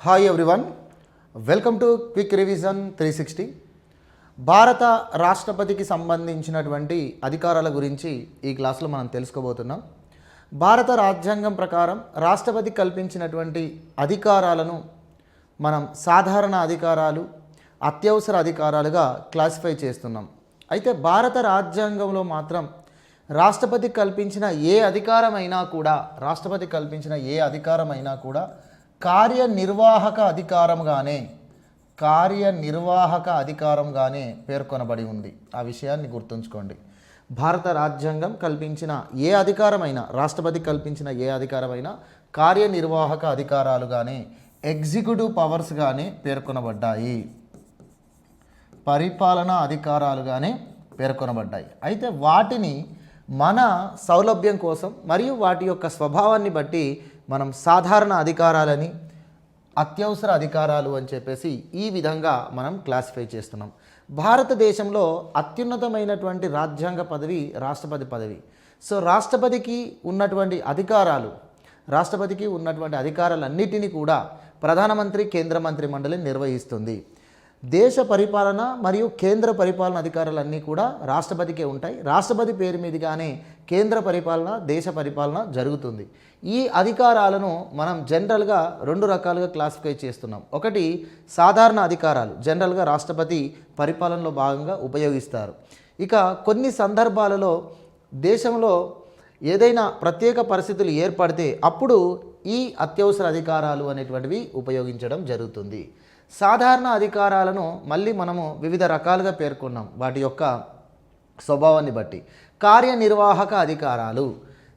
Hi everyone, welcome to quick revision 360. భారత రాష్ట్రపతికి సంబంధించినటువంటి అధికారాల గురించి ఈ క్లాస్లో మనం తెలుసుకోబోతున్నాం. భారత రాజ్యాంగం ప్రకారం రాష్ట్రపతి కల్పించినటువంటి అధికారాలను మనం సాధారణ అధికారాలు, అత్యవసర అధికారాలుగా క్లాసిఫై చేస్తున్నాం. అయితే భారత రాజ్యాంగంలో మాత్రం రాష్ట్రపతి కల్పించిన ఏ అధికారమైనా కూడా కార్యనిర్వాహక అధికారంగానే పేర్కొనబడి ఉంది. ఆ విషయాన్ని గుర్తుంచుకోండి. భారత రాజ్యాంగం కల్పించిన ఏ అధికారమైనా, రాష్ట్రపతి కల్పించిన ఏ అధికారమైనా కార్యనిర్వాహక అధికారాలుగానే, ఎగ్జిక్యూటివ్ పవర్స్గానే పేర్కొనబడ్డాయి, పరిపాలనా అధికారాలుగానే పేర్కొనబడ్డాయి. అయితే వాటిని మన సౌలభ్యం కోసం మరియు వాటి యొక్క స్వభావాన్ని బట్టి మనం సాధారణ అధికారాలని, అత్యవసర అధికారాలు అని చెప్పేసి ఈ విధంగా మనం క్లాసిఫై చేస్తున్నాం. భారతదేశంలో అత్యున్నతమైనటువంటి రాజ్యాంగ పదవి రాష్ట్రపతి పదవి. సో రాష్ట్రపతికి ఉన్నటువంటి అధికారాలన్నిటినీ కూడా ప్రధానమంత్రి, కేంద్ర మంత్రి మండలి నిర్వహిస్తుంది. దేశ పరిపాలన మరియు కేంద్ర పరిపాలన అధికారాలన్నీ కూడా రాష్ట్రపతికే ఉంటాయి. రాష్ట్రపతి పేరు మీదుగానే కేంద్ర పరిపాలన, దేశ పరిపాలన జరుగుతుంది. ఈ అధికారాలను మనం జనరల్గా రెండు రకాలుగా క్లాసిఫై చేస్తున్నాం. ఒకటి సాధారణ అధికారాలు, జనరల్గా రాష్ట్రపతి పరిపాలనలో భాగంగా ఉపయోగిస్తారు. ఇక కొన్ని సందర్భాలలో దేశంలో ఏదైనా ప్రత్యేక పరిస్థితులు ఏర్పడితే అప్పుడు ఈ అత్యవసర అధికారాలు అనేటువంటివి ఉపయోగించడం జరుగుతుంది. సాధారణ అధికారాలను మళ్ళీ మనము వివిధ రకాలుగా పేర్కొన్నాం, వాటి యొక్క స్వభావాన్ని బట్టి. కార్యనిర్వాహక అధికారాలు,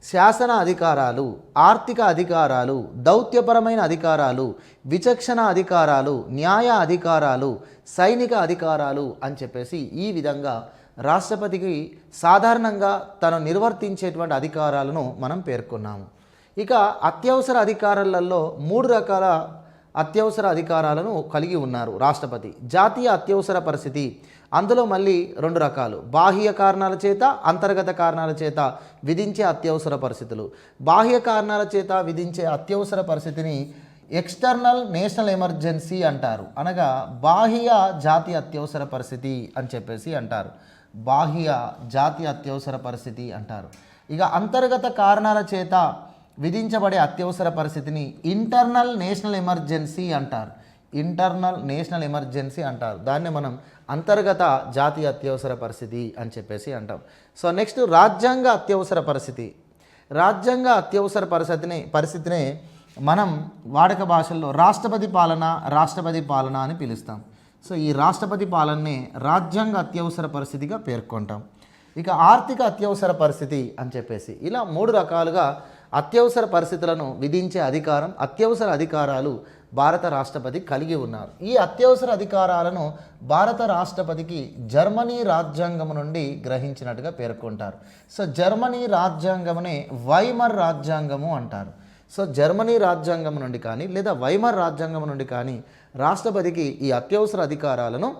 శాసన అధికారాలు, ఆర్థిక అధికారాలు, దౌత్యపరమైన అధికారాలు, విచక్షణ అధికారాలు, న్యాయ అధికారాలు, సైనిక అధికారాలు అని చెప్పేసి ఈ విధంగా రాష్ట్రపతికి సాధారణంగా తను నిర్వర్తించేటువంటి అధికారాలను మనం పేర్కొన్నాము. ఇక అత్యవసర అధికారాలలో మూడు రకాల అత్యవసర అధికారాలను కలిగి ఉన్నారు రాష్ట్రపతి. జాతీయ అత్యవసర పరిస్థితి, అందులో మళ్ళీ రెండు రకాలు: బాహ్య కారణాల చేత, అంతర్గత కారణాల చేత విధించే అత్యవసర పరిస్థితులు. బాహ్య కారణాల చేత విధించే అత్యవసర పరిస్థితిని ఎక్స్టర్నల్ నేషనల్ ఎమర్జెన్సీ అంటారు, అనగా బాహ్య జాతీయ అత్యవసర పరిస్థితి అని చెప్పేసి అంటారు. బాహ్య జాతీయ అత్యవసర పరిస్థితి అంటారు. ఇక అంతర్గత కారణాల చేత విధించబడే అత్యవసర పరిస్థితిని ఇంటర్నల్ నేషనల్ ఎమర్జెన్సీ అంటారు. దాన్ని మనం అంతర్గత జాతీయ అత్యవసర పరిస్థితి అని చెప్పేసి అంటాం. సో నెక్స్ట్ రాజ్యాంగ అత్యవసర పరిస్థితి. రాజ్యాంగ అత్యవసర పరిస్థితినే మనం వాడుక భాషల్లో రాష్ట్రపతి పాలన అని పిలుస్తాం. సో ఈ రాష్ట్రపతి పాలననే రాజ్యాంగ అత్యవసర పరిస్థితిగా పేర్కొంటాం. ఇక ఆర్థిక అత్యవసర పరిస్థితి అని చెప్పేసి ఇలా మూడు రకాలుగా అత్యవసర పరిస్థితులను విధించే అత్యవసర అధికారాలు భారత రాష్ట్రపతి కలిగి ఉన్నారు. ఈ అత్యవసర అధికారాలను భారత రాష్ట్రపతికి జర్మనీ రాజ్యాంగం నుండి గ్రహించినట్టుగా పేర్కొంటారు. సో జర్మనీ రాజ్యాంగమునే వైమర్ రాజ్యాంగము అంటారు. సో జర్మనీ రాజ్యాంగం నుండి కానీ లేదా వైమర్ రాజ్యాంగం నుండి కానీ రాష్ట్రపతికి ఈ అత్యవసర అధికారాలను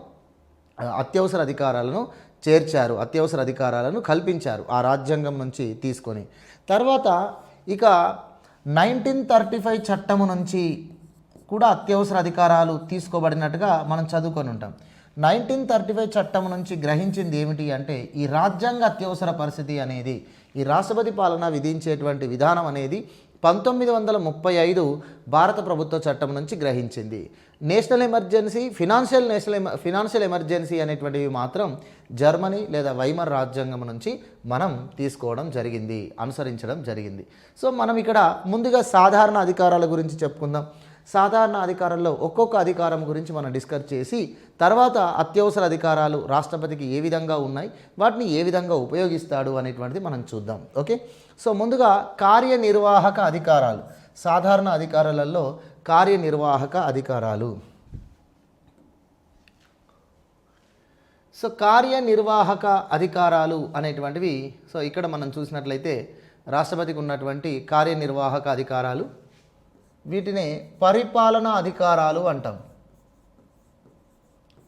చేర్చారు, అత్యవసర అధికారాలను కల్పించారు ఆ రాజ్యాంగం నుంచి తీసుకొని. తర్వాత ఇక 1935 చట్టము నుంచి కూడా అత్యవసర అధికారాలు తీసుకోబడినట్టుగా మనం చదువుకొని ఉంటాం. 1935 చట్టం నుంచి గ్రహించింది ఏమిటి అంటే ఈ రాజ్యాంగ అత్యవసర పరిస్థితి అనేది, ఈ రాష్ట్రపతి పాలన విధించేటువంటి విధానం అనేది 1935 భారత ప్రభుత్వ చట్టం నుంచి గ్రహించింది. నేషనల్ ఎమర్జెన్సీ, ఫినాన్షియల్ ఎమర్జెన్సీ అనేటువంటివి మాత్రం జర్మనీ లేదా వైమర్ రాజ్యాంగం నుంచి మనం అనుసరించడం జరిగింది. సో మనం ఇక్కడ ముందుగా సాధారణ అధికారాల గురించి చెప్పుకుందాం. సాధారణ అధికారాల్లో ఒక్కొక్క అధికారం గురించి మనం డిస్కస్ చేసి తర్వాత అత్యవసర అధికారాలు రాష్ట్రపతికి ఏ విధంగా ఉన్నాయి, వాటిని ఏ విధంగా ఉపయోగిస్తాడు అనేటువంటిది మనం చూద్దాం. ఓకే, సో ముందుగా కార్యనిర్వాహక అధికారాలు. సాధారణ అధికారాలలో కార్యనిర్వాహక అధికారాలు. సో కార్యనిర్వాహక అధికారాలు అనేటువంటివి, సో ఇక్కడ మనం చూసినట్లయితే రాష్ట్రపతికి ఉన్నటువంటి కార్యనిర్వాహక అధికారాలు, వీటిని పరిపాలనా అధికారాలు అంటాం.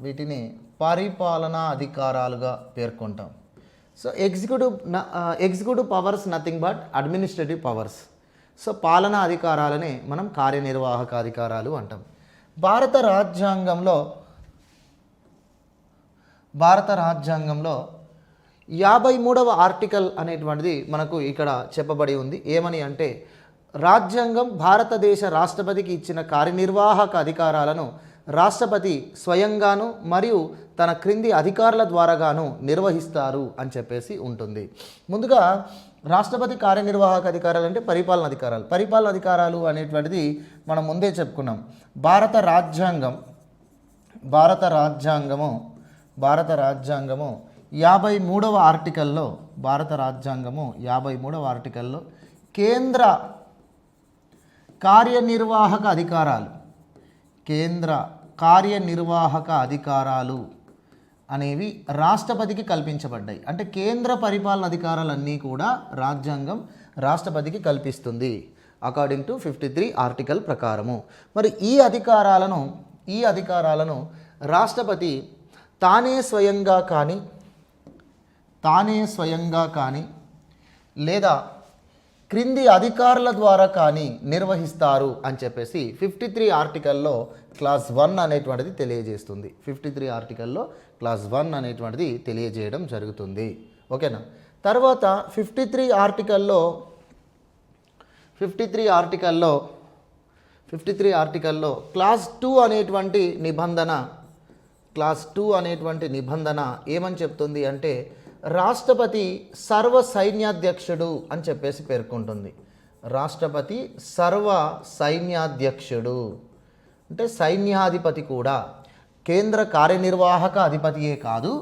వీటిని పరిపాలనా అధికారాలుగా పేర్కొంటాం. So executive powers nothing but administrative powers. So పాలనా అధికారాలనే మనం కార్యనిర్వాహక అధికారాలు అంటాం. భారత రాజ్యాంగంలో 53వ ఆర్టికల్ అనేటువంటిది మనకు ఇక్కడ చెప్పబడి ఉంది. ఏమని అంటే, రాజ్యాంగం భారతదేశ రాష్ట్రపతికి ఇచ్చిన కార్యనిర్వాహక అధికారాలను రాష్ట్రపతి స్వయంగాను మరియు తన క్రింది అధికారుల ద్వారాగాను నిర్వహిస్తారు అని చెప్పేసి ఉంటుంది. ముందుగా రాష్ట్రపతి కార్యనిర్వాహక అధికారాలు అంటే పరిపాలన అధికారాలు అనేటువంటిది మనం ముందే చెప్పుకున్నాం. భారత రాజ్యాంగము 53వ ఆర్టికల్లో కేంద్ర కార్యనిర్వాహక అధికారాలు అనేవి రాష్ట్రపతికి కల్పించబడ్డాయి. అంటే కేంద్ర పరిపాలన అధికారాలన్నీ కూడా రాజ్యాంగం రాష్ట్రపతికి కల్పిస్తుంది అకార్డింగ్ టు 53 ఆర్టికల్ ప్రకారము. మరి ఈ అధికారాలను రాష్ట్రపతి తానే స్వయంగా కానీ లేదా క్రింది అధికారుల ద్వారా కానీ నిర్వహిస్తారు అని చెప్పేసి 53 ఆర్టికల్లో క్లాస్ 1 అనేటువంటిది తెలియజేస్తుంది. 53 ఆర్టికల్లో క్లాస్ 1 అనేటువంటిది తెలియజేయడం జరుగుతుంది. ఓకేనా. తర్వాత 53 ఆర్టికల్లో క్లాస్ 2 అనేటువంటి నిబంధన ఏమని చెప్తుంది అంటే, రాష్ట్రపతి సర్వ సైన్యాధ్యక్షుడు అని చెప్పేసి పేర్కొంటుంది. రాష్ట్రపతి సర్వ సైన్యాధ్యక్షుడు అంటే సైన్యాధిపతి కూడా, కేంద్ర కార్యనిర్వాహక అధిపతియే కాదు,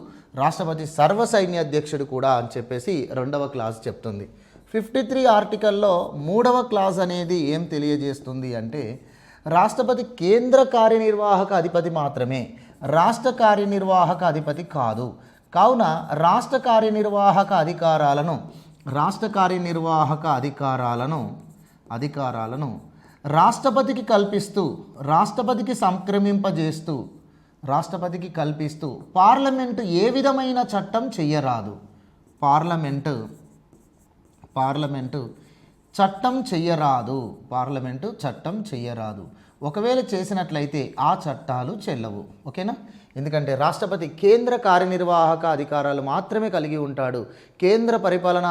రాష్ట్రపతి సర్వ సైన్యాధ్యక్షుడు కూడా అని చెప్పేసి 2వ క్లాస్ చెప్తుంది. 53 ఆర్టికల్లో 3వ క్లాస్ అనేది ఏం తెలియజేస్తుంది అంటే, రాష్ట్రపతి కేంద్ర కార్యనిర్వాహక అధిపతి మాత్రమే, రాష్ట్ర కార్యనిర్వాహక అధిపతి కాదు. కావున రాష్ట్ర కార్యనిర్వాహక అధికారాలను రాష్ట్రపతికి కల్పిస్తూ పార్లమెంటు ఏ విధమైన చట్టం చెయ్యరాదు. పార్లమెంటు చట్టం చెయ్యరాదు. ఒకవేళ చేసినట్లయితే ఆ చట్టాలు చెల్లవు. ఓకేనా. ఎందుకంటే రాష్ట్రపతి కేంద్ర కార్యనిర్వాహక అధికారాలు మాత్రమే కలిగి ఉంటాడు. కేంద్ర పరిపాలనా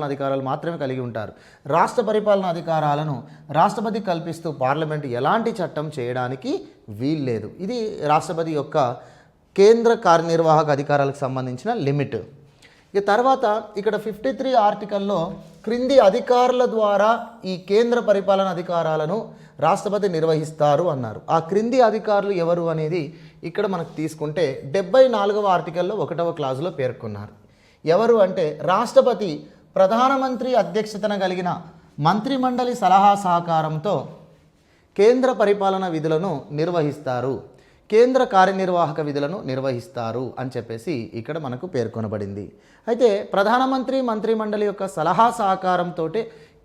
అధికారాలు మాత్రమే కలిగి ఉంటారు. రాష్ట్ర పరిపాలనా అధికారాలను రాష్ట్రపతి కల్పిస్తూ పార్లమెంటు ఎలాంటి చట్టం చేయడానికి వీల్లేదు. ఇది రాష్ట్రపతి యొక్క కేంద్ర కార్యనిర్వాహక అధికారాలకు సంబంధించిన లిమిట్. ఇక తర్వాత ఇక్కడ 53 ఆర్టికల్లో క్రింది అధికారుల ద్వారా ఈ కేంద్ర పరిపాలన అధికారాలను రాష్ట్రపతి నిర్వహిస్తారు అన్నారు. ఆ క్రింది అధికారులు ఎవరు అనేది ఇక్కడ మనకు తీసుకుంటే 74వ ఆర్టికల్లో 1వ క్లాజులో పేర్కొన్నారు. ఎవరు అంటే, రాష్ట్రపతి ప్రధానమంత్రి అధ్యక్షతన కలిగిన మంత్రిమండలి సలహా సహకారంతో కేంద్ర పరిపాలన విధులను నిర్వహిస్తారు, కేంద్ర కార్యనిర్వాహక విధులను నిర్వహిస్తారు అని చెప్పేసి ఇక్కడ మనకు పేర్కొనబడింది. అయితే ప్రధానమంత్రి మంత్రిమండలి యొక్క సలహా సహకారంతో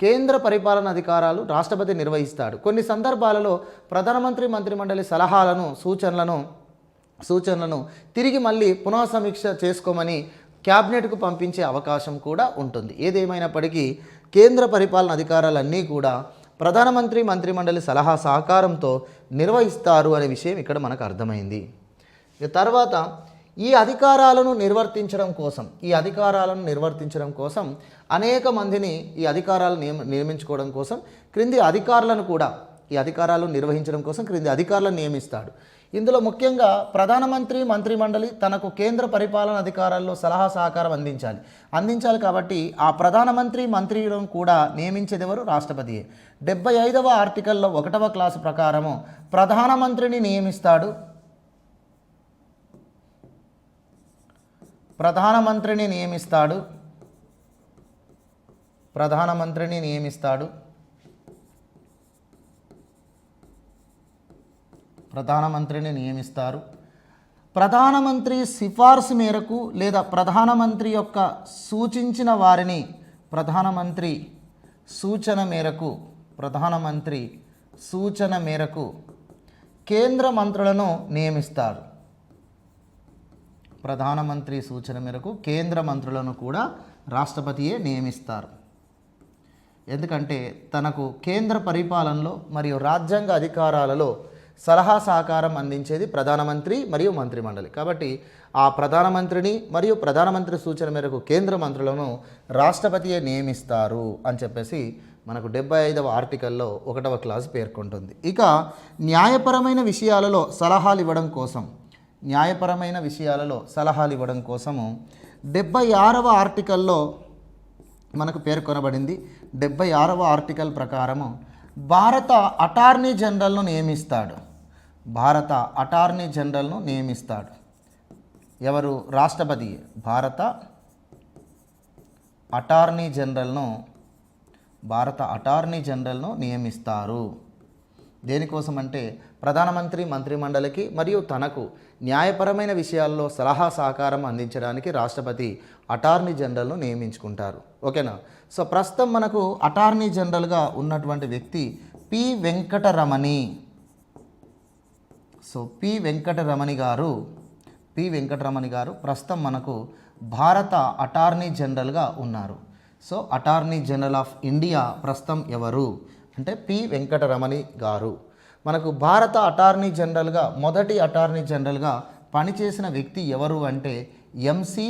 కేంద్ర పరిపాలన అధికారాలు రాష్ట్రపతి నిర్వహిస్తాడు. కొన్ని సందర్భాలలో ప్రధానమంత్రి మంత్రిమండలి సలహాలను సూచనలను తిరిగి మళ్ళీ పునఃసమీక్ష చేసుకోమని క్యాబినెట్కు పంపించే అవకాశం కూడా ఉంటుంది. ఏదేమైనప్పటికీ కేంద్ర పరిపాలన అధికారాలన్నీ కూడా ప్రధానమంత్రి మంత్రిమండలి సలహా సహకారంతో నిర్వహిస్తారు అనే విషయం ఇక్కడ మనకు అర్థమైంది. ఇక తర్వాత ఈ అధికారాలను నిర్వర్తించడం కోసం అనేక మందిని ఈ అధికారాలు నియమించుకోవడం కోసం క్రింది అధికారులను కూడా ఈ అధికారాలు నిర్వహించడం కోసం క్రింది అధికారులను నియమిస్తాడు. ఇందులో ముఖ్యంగా ప్రధానమంత్రి మంత్రిమండలి తనకు కేంద్ర పరిపాలన అధికారాల్లో సలహా సహకారం అందించాలి కాబట్టి ఆ ప్రధానమంత్రి మంత్రులను కూడా నియమించేది ఎవరు? రాష్ట్రపతియే. 75వ ఆర్టికల్లో 1వ క్లాసు ప్రకారము ప్రధానమంత్రిని నియమిస్తాడు. ప్రధానమంత్రిని నియమిస్తారు. ప్రధానమంత్రి సిఫార్సు మేరకు లేదా ప్రధానమంత్రి యొక్క సూచించిన వారిని ప్రధానమంత్రి సూచన మేరకు కేంద్ర మంత్రులను నియమిస్తారు. ప్రధానమంత్రి సూచన మేరకు కేంద్ర మంత్రులను కూడా రాష్ట్రపతియే నియమిస్తారు. ఎందుకంటే తనకు కేంద్ర పరిపాలనలో మరియు రాజ్యాంగ అధికారాలలో సలహా సహకారం అందించేది ప్రధానమంత్రి మరియు మంత్రిమండలి. కాబట్టి ఆ ప్రధానమంత్రిని మరియు ప్రధానమంత్రి సూచన మేరకు కేంద్ర మంత్రులను రాష్ట్రపతియే నియమిస్తారు అని చెప్పేసి మనకు 75వ ఆర్టికల్లో 1వ క్లాస్ పేర్కొంటుంది. ఇక న్యాయపరమైన విషయాలలో సలహాలు ఇవ్వడం కోసము 76వ ఆర్టికల్లో మనకు పేర్కొనబడింది. 76వ ఆర్టికల్ ప్రకారము భారత అటార్నీ జనరల్ను నియమిస్తాడు. ఎవరు? రాష్ట్రపతి. భారత అటార్నీ జనరల్ను నియమిస్తారు. దేనికోసం అంటే ప్రధానమంత్రి మంత్రిమండలికి మరియు తనకు న్యాయపరమైన విషయాల్లో సలహా సహకారం అందించడానికి రాష్ట్రపతి అటార్నీ జనరల్ను నియమించుకుంటారు. ఓకేనా? సో ప్రస్తుతం మనకు అటార్నీ జనరల్గా ఉన్నటువంటి వ్యక్తి P Venkataramani. So P Venkataramani గారు ప్రస్తుతం మనకు భారత అటార్నీ జనరల్గా ఉన్నారు. So attorney general of India ప్రస్తుతం ఎవరు అంటే పి వెంకటరమణి గారు. మనకు భారత అటార్నీ జనరల్గా మొదటి అటార్నీ జనరల్గా పనిచేసిన వ్యక్తి ఎవరు అంటే ఎంసి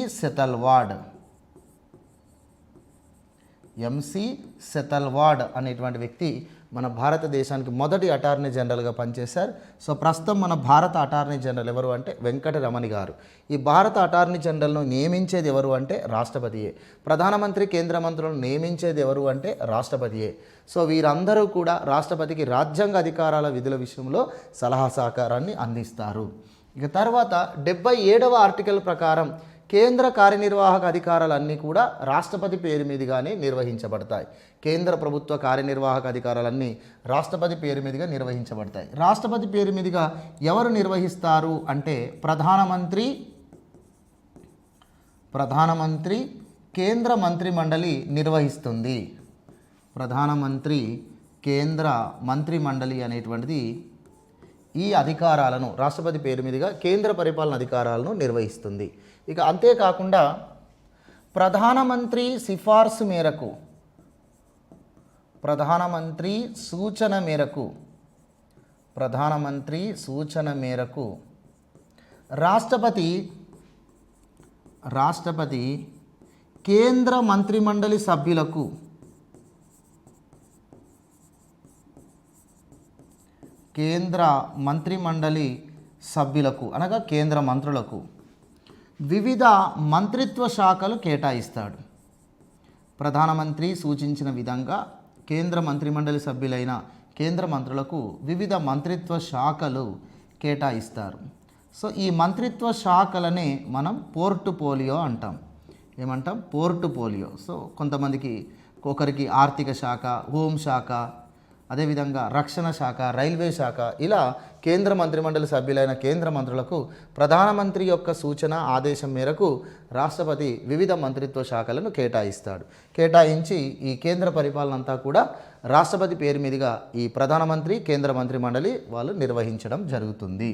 సెతల్వాడ్ అనేటువంటి వ్యక్తి మన భారతదేశానికి మొదటి అటార్నీ జనరల్గా పనిచేశారు. సో ప్రస్తుతం మన భారత అటార్నీ జనరల్ ఎవరు అంటే వెంకటరమణి గారు. ఈ భారత అటార్నీ జనరల్ను నియమించేది ఎవరు అంటే రాష్ట్రపతియే. ప్రధానమంత్రి కేంద్ర మంత్రులను నియమించేది ఎవరు అంటే రాష్ట్రపతియే. సో వీరందరూ కూడా రాష్ట్రపతికి రాజ్యాంగ అధికారాల విధుల విషయంలో సలహా సహకారాన్ని అందిస్తారు. ఇక తర్వాత 77వ ఆర్టికల్ ప్రకారం కేంద్ర కార్యనిర్వాహక అధికారాలన్నీ కూడా రాష్ట్రపతి పేరు మీదుగానే నిర్వహించబడతాయి. కేంద్ర ప్రభుత్వ కార్యనిర్వాహక అధికారాలన్నీ రాష్ట్రపతి పేరు మీదుగా నిర్వహించబడతాయి. రాష్ట్రపతి పేరు మీదుగా ఎవరు నిర్వహిస్తారు అంటే ప్రధానమంత్రి కేంద్ర మంత్రిమండలి నిర్వహిస్తుంది. ప్రధానమంత్రి కేంద్ర మంత్రిమండలి అనేటువంటిది ఈ అధికారాలను రాష్ట్రపతి పేరు మీదుగా కేంద్ర పరిపాలన అధికారాలను నిర్వహిస్తుంది. ఇక అంతేకాకుండా ప్రధానమంత్రి సిఫార్సు మేరకు ప్రధానమంత్రి సూచన మేరకు రాష్ట్రపతి కేంద్ర మంత్రిమండలి సభ్యులకు అనగా కేంద్ర మంత్రులకు వివిధ మంత్రిత్వ శాఖలు కేటాయిస్తాడు. ప్రధానమంత్రి సూచించిన విధంగా కేంద్ర మంత్రిమండలి సభ్యులైన కేంద్ర మంత్రులకు వివిధ మంత్రిత్వ శాఖలు కేటాయిస్తారు. సో ఈ మంత్రిత్వ శాఖలనే మనం పోర్ట్ఫోలియో అంటాం. ఏమంటాం? పోర్ట్ఫోలియో. సో కొంతమందికి ఒకరికి ఆర్థిక శాఖ, హోంశాఖ, అదేవిధంగా రక్షణ శాఖ, రైల్వే శాఖ, ఇలా కేంద్ర మంత్రిమండలి సభ్యులైన కేంద్ర మంత్రులకు ప్రధానమంత్రి యొక్క సూచన ఆదేశం మేరకు రాష్ట్రపతి వివిధ మంత్రిత్వ శాఖలను కేటాయిస్తాడు. కేటాయించి ఈ కేంద్ర పరిపాలన అంతా కూడా రాష్ట్రపతి పేరు మీదుగా ఈ ప్రధానమంత్రి కేంద్ర మంత్రిమండలి వాళ్ళు నిర్వహించడం జరుగుతుంది.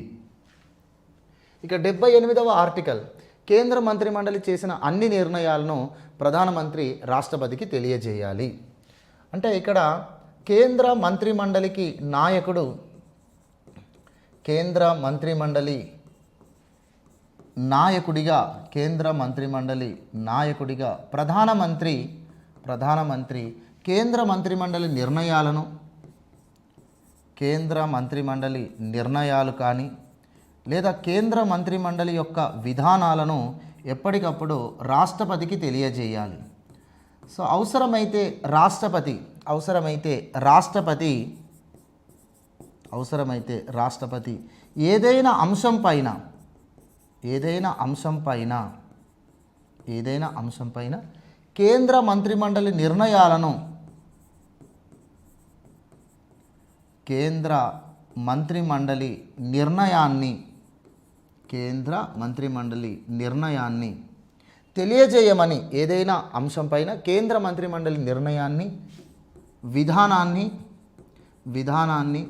ఇక 78వ ఆర్టికల్ కేంద్ర మంత్రిమండలి చేసిన అన్ని నిర్ణయాలను ప్రధానమంత్రి రాష్ట్రపతికి తెలియజేయాలి. అంటే ఇక్కడ కేంద్ర మంత్రిమండలికి నాయకుడు, కేంద్ర మంత్రిమండలి నాయకుడిగా ప్రధానమంత్రి కేంద్ర మంత్రిమండలి నిర్ణయాలు కానీ లేదా కేంద్ర మంత్రిమండలి యొక్క విధానాలను ఎప్పటికప్పుడు రాష్ట్రపతికి తెలియజేయాలి. సో అవసరమైతే రాష్ట్రపతి ఏదైనా అంశం పైన కేంద్ర మంత్రిమండలి నిర్ణయాన్ని తెలియజేయమని, ఏదైనా అంశం పైన కేంద్ర మంత్రిమండలి నిర్ణయాన్ని, విధానాన్ని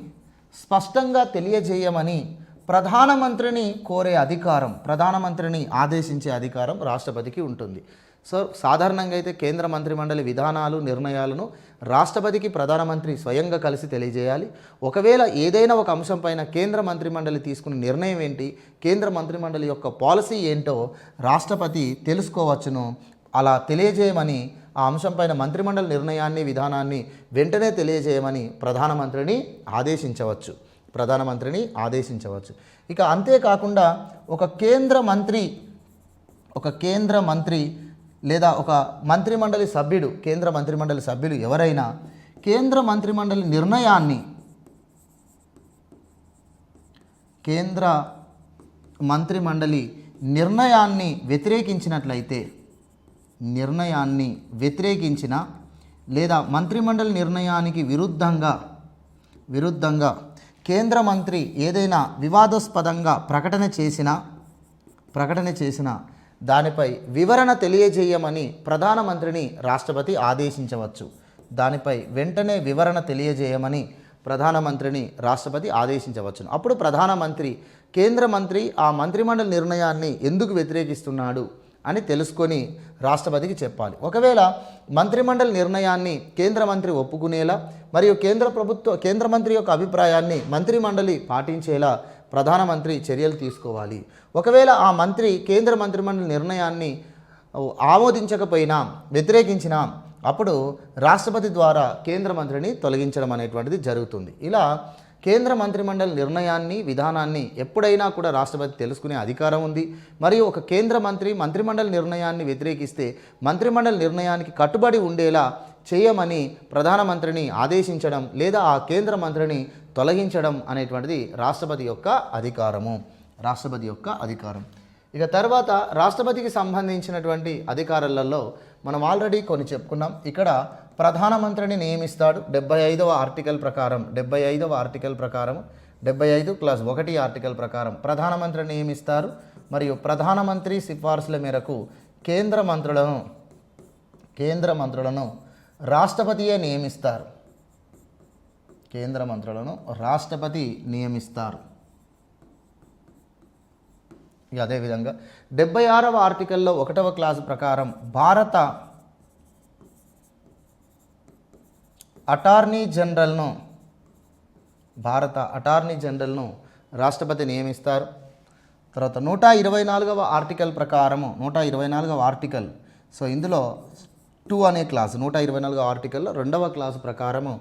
స్పష్టంగా తెలియజేయమని ప్రధానమంత్రిని కోరే అధికారం, ప్రధానమంత్రిని ఆదేశించే అధికారం రాష్ట్రపతికి ఉంటుంది. సో సాధారణంగా అయితే కేంద్ర మంత్రిమండలి విధానాలు నిర్ణయాలను రాష్ట్రపతికి ప్రధానమంత్రి స్వయంగా కలిసి తెలియజేయాలి. ఒకవేళ ఏదైనా ఒక అంశంపైన కేంద్ర మంత్రిమండలి తీసుకున్న నిర్ణయం ఏంటి, కేంద్ర మంత్రిమండలి యొక్క పాలసీ ఏంటో రాష్ట్రపతి తెలుసుకోవచ్చును. అలా తెలియజేయమని, ఆ అంశంపైన మంత్రిమండలి నిర్ణయాన్ని విధానాన్ని వెంటనే తెలియజేయమని ప్రధానమంత్రిని ఆదేశించవచ్చు. ఇక అంతేకాకుండా ఒక కేంద్ర మంత్రి లేదా ఒక మంత్రిమండలి సభ్యుడు, కేంద్ర మంత్రిమండలి సభ్యులు ఎవరైనా కేంద్ర మంత్రిమండలి నిర్ణయాన్ని వ్యతిరేకించిన లేదా మంత్రిమండలి నిర్ణయానికి విరుద్ధంగా కేంద్ర మంత్రి ఏదైనా వివాదాస్పదంగా ప్రకటన చేసిన దానిపై వివరణ తెలియజేయమని ప్రధానమంత్రిని రాష్ట్రపతి ఆదేశించవచ్చు. దానిపై వెంటనే వివరణ తెలియజేయమని ప్రధానమంత్రిని రాష్ట్రపతి ఆదేశించవచ్చును. అప్పుడు ప్రధానమంత్రి కేంద్ర మంత్రి ఆ మంత్రిమండలి నిర్ణయాన్ని ఎందుకు వ్యతిరేకిస్తున్నాడు అని తెలుసుకొని రాష్ట్రపతికి చెప్పాలి. ఒకవేళ మంత్రిమండలి నిర్ణయాన్ని కేంద్ర మంత్రి ఒప్పుకునేలా మరియు కేంద్ర మంత్రి యొక్క అభిప్రాయాన్ని మంత్రిమండలి పాటించేలా ప్రధానమంత్రి చర్యలు తీసుకోవాలి. ఒకవేళ ఆ మంత్రి కేంద్ర మంత్రిమండలి నిర్ణయాన్ని ఆమోదించకపోయినా, వ్యతిరేకించినా, అప్పుడు రాష్ట్రపతి ద్వారా కేంద్ర మంత్రిని తొలగించడం అనేటువంటిది జరుగుతుంది. ఇలా కేంద్ర మంత్రిమండలి నిర్ణయాన్ని విధానాన్ని ఎప్పుడైనా కూడా రాష్ట్రపతి తెలుసుకునే అధికారం ఉంది. మరియు ఒక కేంద్ర మంత్రిమండలి నిర్ణయాన్ని వ్యతిరేకిస్తే మంత్రిమండలి నిర్ణయానికి కట్టుబడి ఉండేలా చేయమని ప్రధానమంత్రిని ఆదేశించడం లేదా ఆ కేంద్ర మంత్రిని తొలగించడం అనేటువంటిది రాష్ట్రపతి యొక్క అధికారం. ఇక తర్వాత రాష్ట్రపతికి సంబంధించినటువంటి అధికారాలలో మనం ఆల్రెడీ కొన్ని చెప్పుకున్నాం. ఇక్కడ ప్రధానమంత్రిని నియమిస్తాడు 75వ ఆర్టికల్ ప్రకారం 75+1 ఆర్టికల్ ప్రకారం ప్రధానమంత్రిని నియమిస్తారు. మరియు ప్రధానమంత్రి సిఫార్సుల మేరకు కేంద్ర మంత్రులను రాష్ట్రపతియే నియమిస్తారు. రాష్ట్రపతి నియమిస్తారు. ఇక అదేవిధంగా 76వ ఆర్టికల్లో 1వ క్లాసు ప్రకారం భారత అటార్నీ జనరల్ను రాష్ట్రపతి నియమిస్తారు. తర్వాత 124వ ఆర్టికల్ ప్రకారము 124వ ఆర్టికల్, సో ఇందులో 2 అనే క్లాసు 124వ ఆర్టికల్లో 2వ క్లాసు ప్రకారము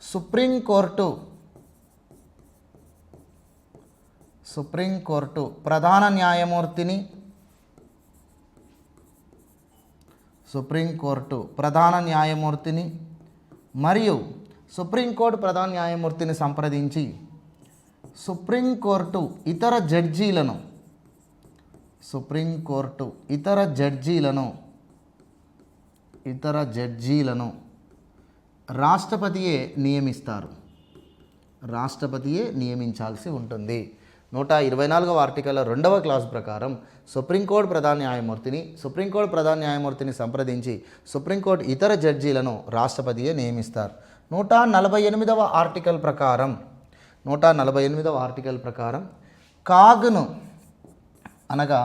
సుప్రీంకోర్టు ప్రధాన న్యాయమూర్తిని మరియు సుప్రీంకోర్టు ప్రధాన న్యాయమూర్తిని సంప్రదించి సుప్రీంకోర్టు ఇతర జడ్జీలను రాష్ట్రపతియే నియమించాల్సి ఉంటుంది. 124వ ఆర్టికల్ 2వ క్లాసు ప్రకారం సుప్రీంకోర్టు ప్రధాన న్యాయమూర్తిని సంప్రదించి సుప్రీంకోర్టు ఇతర జడ్జీలను రాష్ట్రపతియే నియమిస్తారు. 148వ ఆర్టికల్ ప్రకారం కాగ్ను అనగా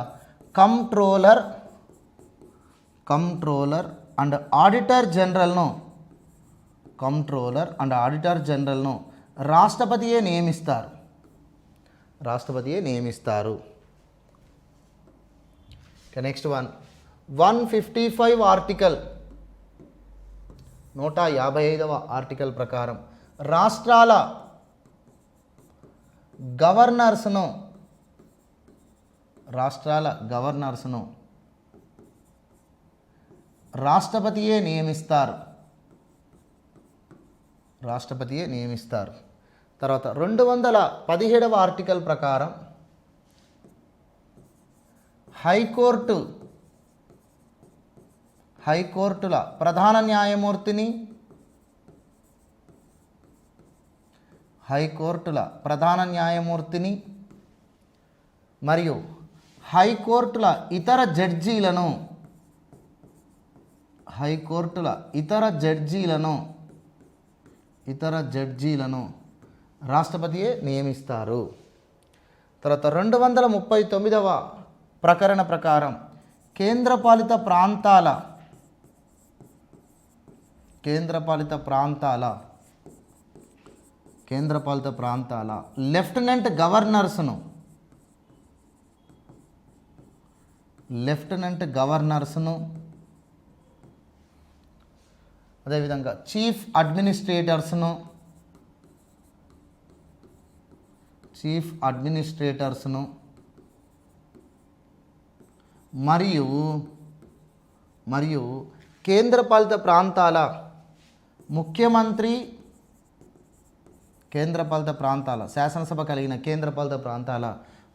కంట్రోలర్ అండ్ ఆడిటర్ జనరల్ను రాష్ట్రపతియే నియమిస్తారు. నెక్స్ట్ 155 ఆర్టికల్ 155వ ఆర్టికల్ ప్రకారం రాష్ట్రాల గవర్నర్స్ను రాష్ట్రపతియే నియమిస్తారు. తర్వాత 217వ ఆర్టికల్ ప్రకారం హైకోర్టుల ప్రధాన న్యాయమూర్తిని మరియు హైకోర్టుల ఇతర జడ్జీలను రాష్ట్రపతియే నియమిస్తారు. తర్వాత 239వ ప్రకరణ ప్రకారం కేంద్రపాలిత ప్రాంతాల లెఫ్టినెంట్ గవర్నర్స్ను అదేవిధంగా చీఫ్ అడ్మినిస్ట్రేటర్స్ను మరియు కేంద్రపాలిత ప్రాంతాల శాసనసభ కలిగిన కేంద్రపాలిత ప్రాంతాల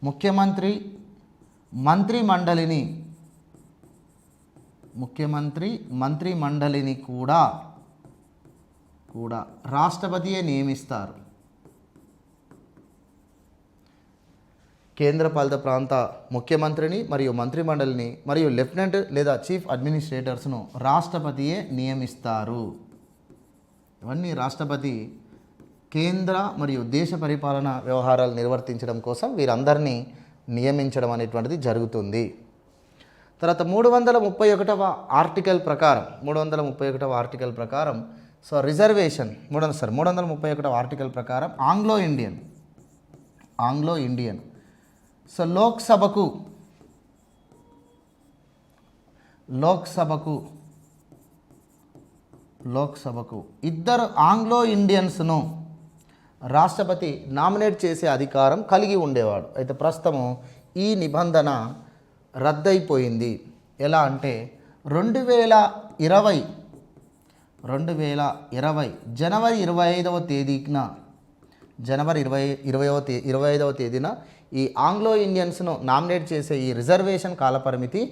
ముఖ్యమంత్రి మంత్రిమండలిని కూడా రాష్ట్రపతియే నియమిస్తారు. కేంద్రపాలిత ప్రాంత ముఖ్యమంత్రిని మరియు మంత్రిమండలిని మరియు లెఫ్టినెంట్ లేదా చీఫ్ అడ్మినిస్ట్రేటర్స్ను రాష్ట్రపతియే నియమిస్తారు. ఇవన్నీ రాష్ట్రపతి కేంద్ర మరియు దేశ పరిపాలన వ్యవహారాలు నిర్వర్తించడం కోసం వీరందరినీ నియమించడం అనేటువంటిది జరుగుతుంది. తర్వాత 331వ ఆర్టికల్ ప్రకారం సో రిజర్వేషన్ 331వ ఆర్టికల్ ప్రకారం ఆంగ్లో ఇండియన్ సో లోక్సభకు ఇద్దరు ఆంగ్లో ఇండియన్స్ను రాష్ట్రపతి నామినేట్ చేసే అధికారం కలిగి ఉండేవాడు. అయితే ప్రస్తుతము ఈ నిబంధన రద్దయిపోయింది. ఎలా అంటే 2020 జనవరి 25వ తేదీన ఈ ఆంగ్లో ఇండియన్స్ను నామినేట్ చేసే ఈ రిజర్వేషన్ కాలపరిమితి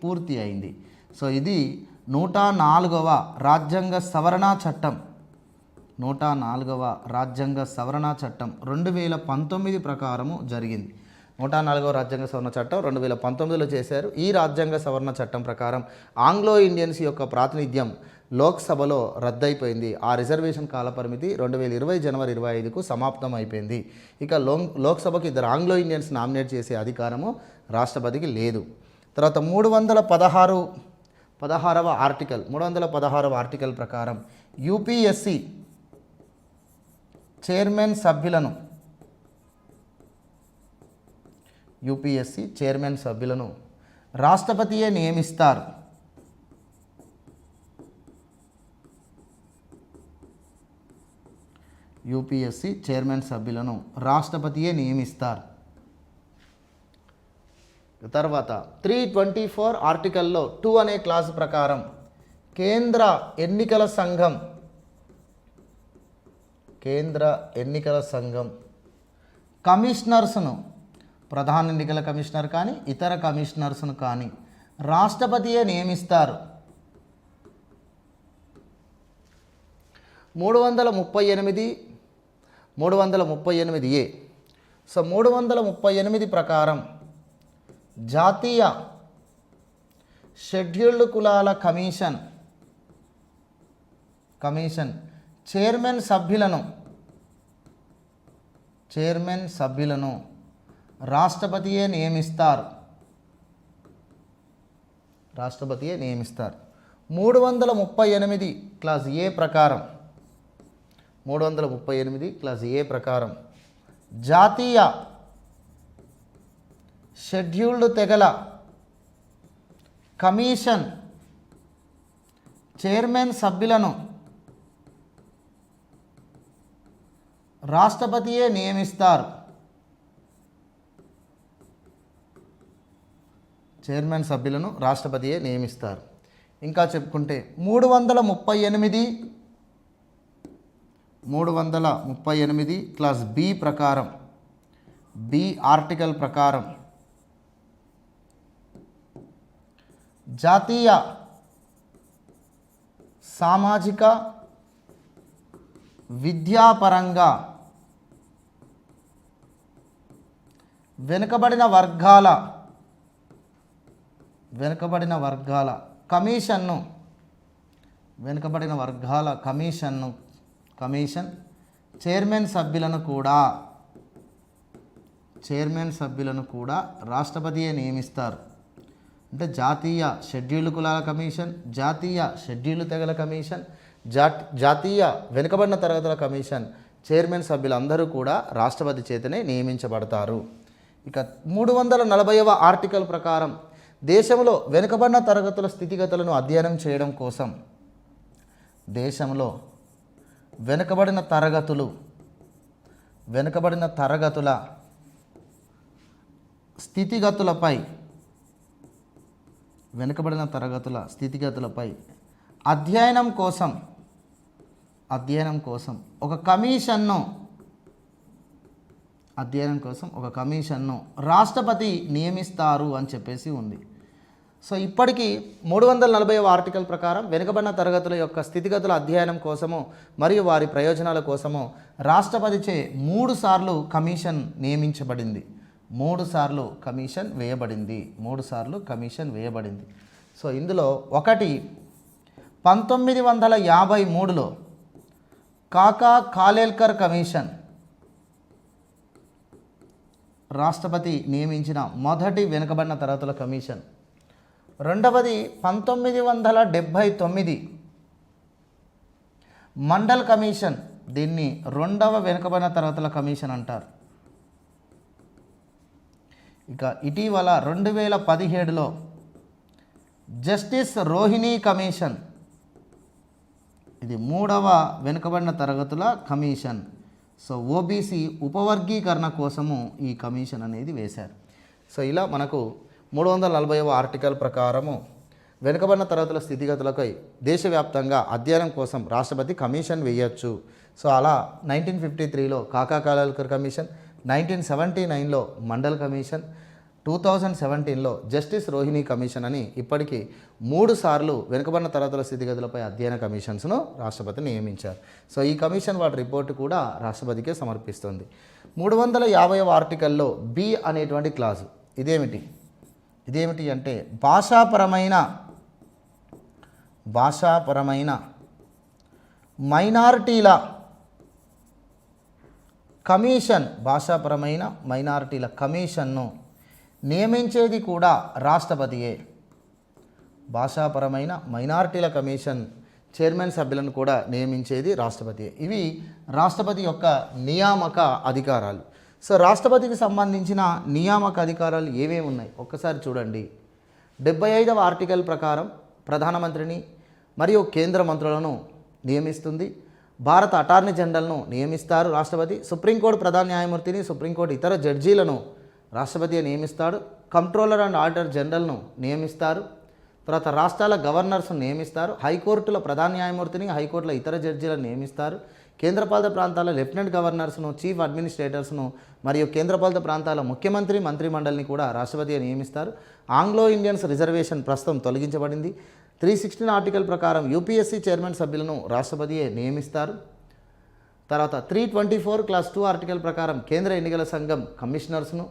పూర్తి అయింది. సో ఇది 104వ రాజ్యాంగ సవరణ చట్టం 2019 ప్రకారము జరిగింది. 104వ రాజ్యాంగ సవరణ చట్టం 2019లో చేశారు. ఈ రాజ్యాంగ సవరణ చట్టం ప్రకారం ఆంగ్లో ఇండియన్స్ యొక్క ప్రాతినిధ్యం లోక్సభలో రద్దయిపోయింది. ఆ రిజర్వేషన్ కాలపరిమితి 2020 జనవరి 25కు సమాప్తం అయిపోయింది. ఇక లోక్సభకు ఇద్దరు ఆంగ్లో ఇండియన్స్ నామినేట్ చేసే అధికారము రాష్ట్రపతికి లేదు. తర్వాత 316వ ఆర్టికల్ ప్రకారం యూపీఎస్సీ చైర్మన్ సభ్యులను రాష్ట్రపతియే నియమిస్తారు. యూపీఎస్సీ చైర్మన్ సభ్యులను రాష్ట్రపతియే నియమిస్తారు. తర్వాత 324 ఆర్టికల్లో 2 అనే క్లాస్ ప్రకారం కేంద్ర ఎన్నికల సంఘం కమిషనర్స్ను ప్రధాన ఎన్నికల కమిషనర్ కానీ ఇతర కమిషనర్స్ను కానీ రాష్ట్రపతియే నియమిస్తారు. 338A సో 338 ప్రకారం జాతీయ షెడ్యూల్డ్ కులాల కమిషన్ చైర్మన్ సభ్యులను రాష్ట్రపతియే నియమిస్తారు. 338 క్లాస్ ఏ ప్రకారం 338 క్లాస్ ఏ ప్రకారం జాతీయ షెడ్యూల్డ్ తెగల కమిషన్ చైర్మన్ సభ్యులను రాష్ట్రపతియే నియమిస్తారు. ఇంకా చెప్పుకుంటే 338 క్లాస్ బి ప్రకారం బి ఆర్టికల్ ప్రకారం జాతీయ సామాజిక విద్యాపరంగా వెనుకబడిన వర్గాల కమిషన్ చైర్మన్ సభ్యులను కూడా చైర్మన్ సభ్యులను కూడా రాష్ట్రపతియే నియమిస్తారు. అంటే జాతీయ షెడ్యూల్డ్ కులాల కమిషన్, జాతీయ షెడ్యూల్డ్ తెగల కమిషన్, జాతీయ వెనుకబడిన తరగతుల కమిషన్ చైర్మన్ సభ్యులందరూ కూడా రాష్ట్రపతి చేతనే నియమించబడతారు. ఇక 340వ ఆర్టికల్ ప్రకారం దేశంలో వెనుకబడిన తరగతుల స్థితిగతులను అధ్యయనం చేయడం కోసం, దేశంలో వెనుకబడిన తరగతుల స్థితిగతులపై అధ్యయనం కోసం ఒక కమిషన్ను రాష్ట్రపతి నియమిస్తారు అని చెప్పేసి ఉంది. సో ఇప్పటికీ 340వ ఆర్టికల్ ప్రకారం వెనుకబడిన తరగతుల యొక్క స్థితిగతుల అధ్యయనం కోసము మరియు వారి ప్రయోజనాల కోసము రాష్ట్రపతిచే 3 సార్లు కమిషన్ నియమించబడింది. 3 సార్లు కమిషన్ వేయబడింది. సో ఇందులో ఒకటి 1953లో కాకా కాలేల్కర్ కమిషన్, రాష్ట్రపతి నియమించిన మొదటి వెనుకబడిన తరగతుల కమిషన్. రెండవది 1979 మండల్ కమిషన్, దీన్ని రెండవ వెనుకబడిన తరగతుల కమిషన్ అంటారు. ఇక ఇటీవల 2017లో జస్టిస్ రోహిణి కమిషన్, ఇది మూడవ వెనుకబడిన తరగతుల కమిషన్. సో ఓబీసీ ఉపవర్గీకరణ కోసము ఈ కమిషన్ అనేది వేశారు. సో ఇలా మనకు 340వ ఆర్టికల్ ప్రకారము వెనుకబడిన తరగతుల స్థితిగతులపై దేశవ్యాప్తంగా అధ్యయనం కోసం రాష్ట్రపతి కమిషన్ వేయచ్చు. సో అలా 1953లో కాకా కాలేల్కర్ కమిషన్, 1979లో మండల్ కమిషన్, 2017లో జస్టిస్ రోహిణి కమిషన్ అని ఇప్పటికీ 3 సార్లు వెనుకబడిన తరగతుల స్థితిగతులపై అధ్యయన కమిషన్స్ను రాష్ట్రపతి నియమించారు. సో ఈ కమిషన్ వాటి రిపోర్టు కూడా రాష్ట్రపతికే సమర్పిస్తుంది. 350వ ఆర్టికల్లో బి అనేటువంటి క్లాజు, ఇదేమిటి అంటే భాషాపరమైన మైనారిటీల కమిషన్ను నియమించేది కూడా రాష్ట్రపతియే. భాషాపరమైన మైనారిటీల కమిషన్ చైర్మన్ సభ్యులను కూడా నియమించేది రాష్ట్రపతియే. ఇవి రాష్ట్రపతి యొక్క నియామక అధికారాలు. సో రాష్ట్రపతికి సంబంధించిన నియామక అధికారాలు ఏమేమి ఉన్నాయి ఒక్కసారి చూడండి. 75వ ఆర్టికల్ ప్రకారం ప్రధానమంత్రిని మరియు కేంద్ర మంత్రులను నియమిస్తుంది. భారత అటార్నీ జనరల్ను నియమిస్తారు రాష్ట్రపతి. సుప్రీంకోర్టు ప్రధాన న్యాయమూర్తిని, సుప్రీంకోర్టు ఇతర జడ్జీలను రాష్ట్రపతి నియమిస్తాడు. కంట్రోలర్ అండ్ ఆడిటర్ జనరల్ను నియమిస్తారు. తర్వాత రాష్ట్రాల గవర్నర్స్ను నియమిస్తారు. హైకోర్టుల ప్రధాన న్యాయమూర్తిని, హైకోర్టుల ఇతర జడ్జీలను నియమిస్తారు. కేంద్రపాలిత ప్రాంతాల లెఫ్టినెంట్ గవర్నర్స్ను, చీఫ్ అడ్మినిస్ట్రేటర్స్ను మరియు కేంద్రపాలిత ప్రాంతాల ముఖ్యమంత్రి, మంత్రిమండలిని కూడా రాష్ట్రపతి నియమిస్తారు. ఆంగ్లో ఇండియన్స్ రిజర్వేషన్ ప్రస్తుతం తొలగించబడింది. 316 ఆర్టికల్ ప్రకారం యూపీఎస్సీ చైర్మన్ సభ్యులను రాష్ట్రపతియే నియమిస్తారు. తర్వాత 324 క్లాస్ 2 ఆర్టికల్ ప్రకారం కేంద్ర ఎన్నికల సంఘం కమిషనర్స్ను,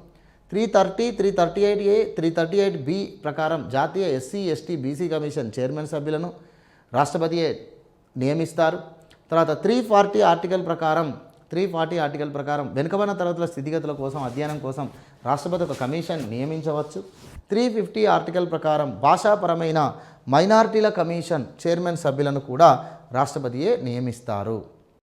330, 338A, 338B ప్రకారం జాతీయ SC ST BC commission chairman సభ్యులను రాష్ట్రపతియే నియమిస్తారు. తర్వాత 340 ఆర్టికల్ ప్రకారం వెనుకబడిన తరగతుల స్థితిగతుల కోసం అధ్యయనం కోసం రాష్ట్రపతి ఒక కమిషన్ నియమించవచ్చు. 350 ఆర్టికల్ ప్రకారం భాషాపరమైన మైనారిటీల కమిషన్ చైర్మన్ సభ్యులను కూడా రాష్ట్రపతియే నియమిస్తారు.